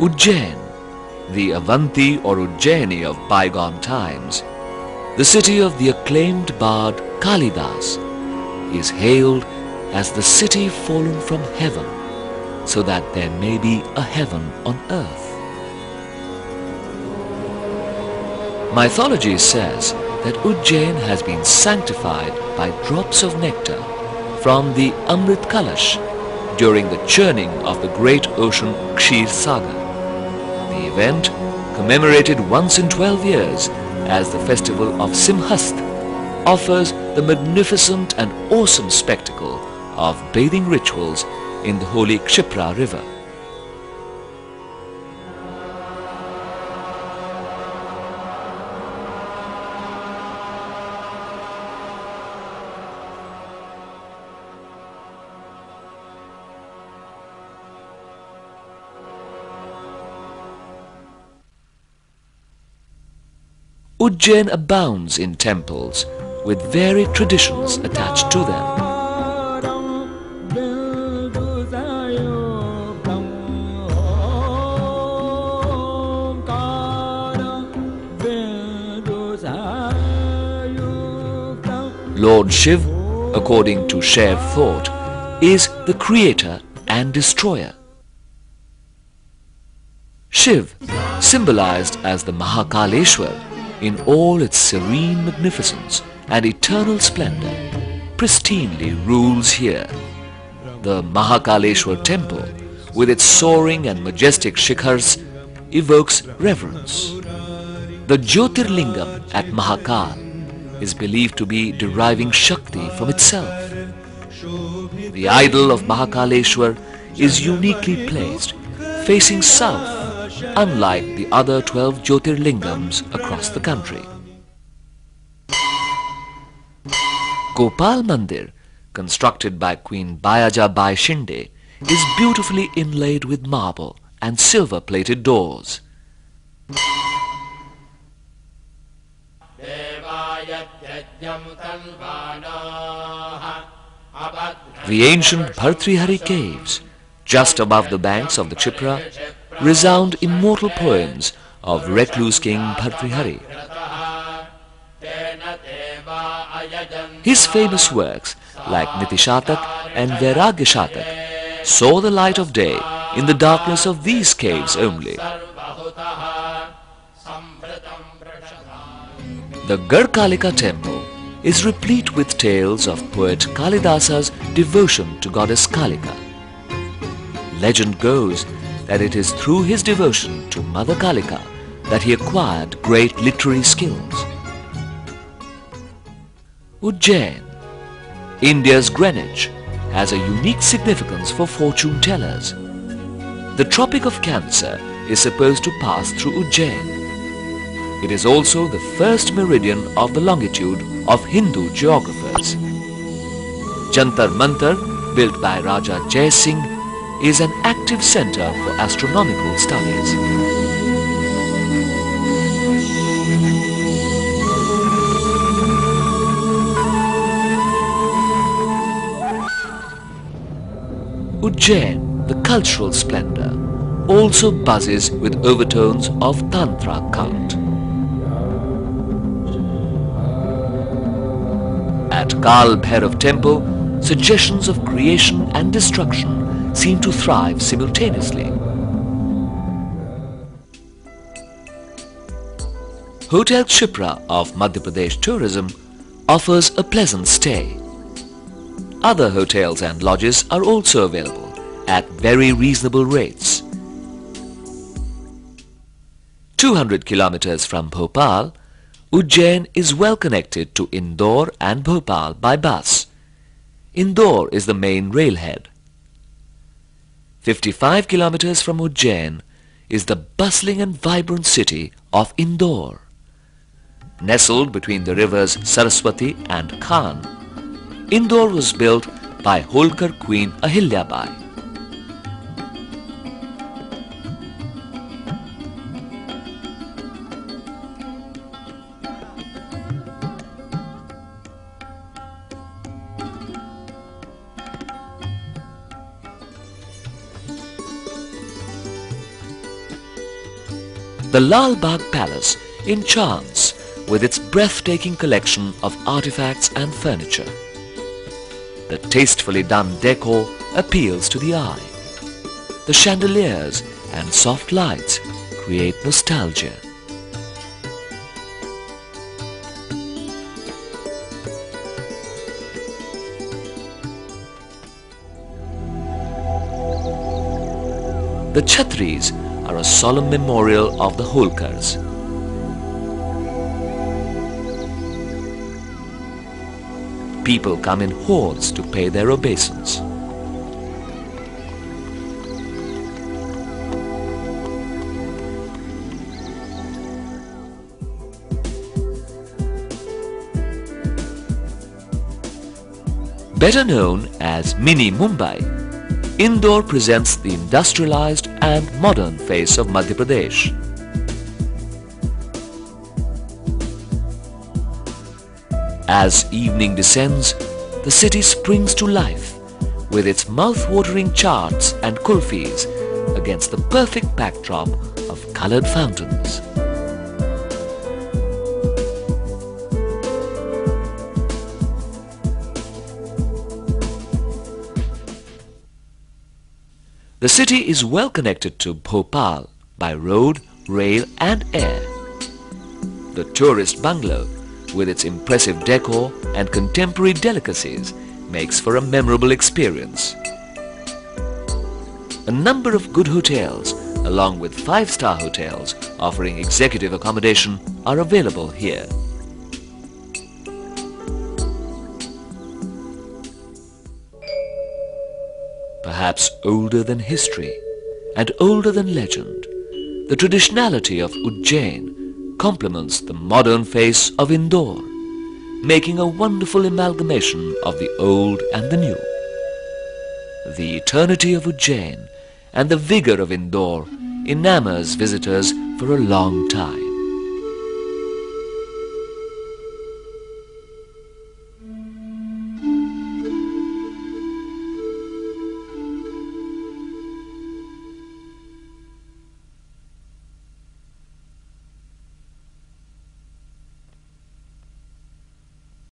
Ujjain, the Avanti or Ujjaini of bygone times, the city of the acclaimed bard Kalidas, is hailed as the city fallen from heaven, so that there may be a heaven on earth. Mythology says that Ujjain has been sanctified by drops of nectar from the Amrit Kalash during the churning of the great ocean Kshir Sagar. The event, commemorated once in 12 years as the festival of Simhast, offers the magnificent and awesome spectacle of bathing rituals in the holy Kshipra river. Ujjain abounds in temples with varied traditions attached to them. Lord Shiv, according to shared thought, is the creator and destroyer. Shiv, symbolized as the Mahakaleshwar in all its serene magnificence and eternal splendor, pristinely rules here. The Mahakaleshwar temple, with its soaring and majestic shikhars, evokes reverence. The Jyotirlingam at Mahakal is believed to be deriving Shakti from itself. The idol of Mahakaleshwar is uniquely placed, facing south, unlike the other 12 Jyotirlingams across the country. Gopal Mandir, constructed by Queen Bayaja Bai Shinde, is beautifully inlaid with marble and silver-plated doors. The ancient Bhartrihari caves, just above the banks of the Kshipra, resound immortal poems of recluse King Bhartrihari. His famous works like Nitishatak and Vairagya Shatak saw the light of day in the darkness of these caves only. The Garkalika temple is replete with tales of poet Kalidasa's devotion to goddess Kalika. Legend goes that it is through his devotion to Mother Kalika that he acquired great literary skills. Ujjain, India's Greenwich, has a unique significance for fortune tellers. The Tropic of Cancer is supposed to pass through Ujjain. It is also the first meridian of the longitude of Hindu geographers. Jantar Mantar, built by Raja Jai Singh, is an active center for astronomical studies. Ujjain, the cultural splendor, also buzzes with overtones of Tantra cult. At Kal Bhairav temple, suggestions of creation and destruction seem to thrive simultaneously. Hotel Kshipra of Madhya Pradesh Tourism offers a pleasant stay. Other hotels and lodges are also available at very reasonable rates. 200 kilometers from Bhopal, Ujjain is well connected to Indore and Bhopal by bus. Indore is the main railhead. 55 kilometers from Ujjain is the bustling and vibrant city of Indore. Nestled between the rivers Saraswati and Khan, Indore was built by Holkar Queen Ahilyabai. The Lal Bagh Palace enchants with its breathtaking collection of artifacts and furniture. The tastefully done decor appeals to the eye. The chandeliers and soft lights create nostalgia. The Chhatris are a solemn memorial of the Holkars. People come in hordes to pay their obeisance. Better known as Mini Mumbai, Indore presents the industrialized and modern face of Madhya Pradesh. As evening descends, the city springs to life with its mouth-watering chaats and kulfis against the perfect backdrop of colored fountains. The city is well connected to Bhopal by road, rail and air. The tourist bungalow, with its impressive decor and contemporary delicacies, makes for a memorable experience. A number of good hotels, along with 5-star hotels offering executive accommodation, are available here. Perhaps older than history and older than legend, the traditionality of Ujjain complements the modern face of Indore, making a wonderful amalgamation of the old and the new. The eternity of Ujjain and the vigor of Indore enamors visitors for a long time.